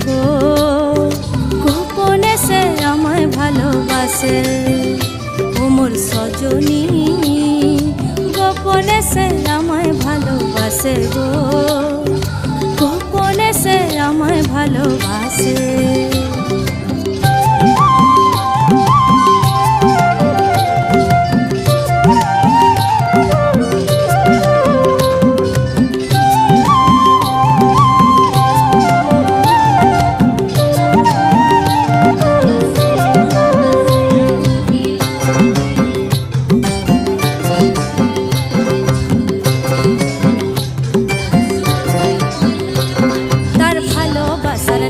গো, গোপনে সে আমায় ভালোবাসে। ও মোর সজনী, গোপনে সে আমায় ভালোবাসে গো, গোপনে সে আমায় ভালোবাসে। তার ভালোবাসার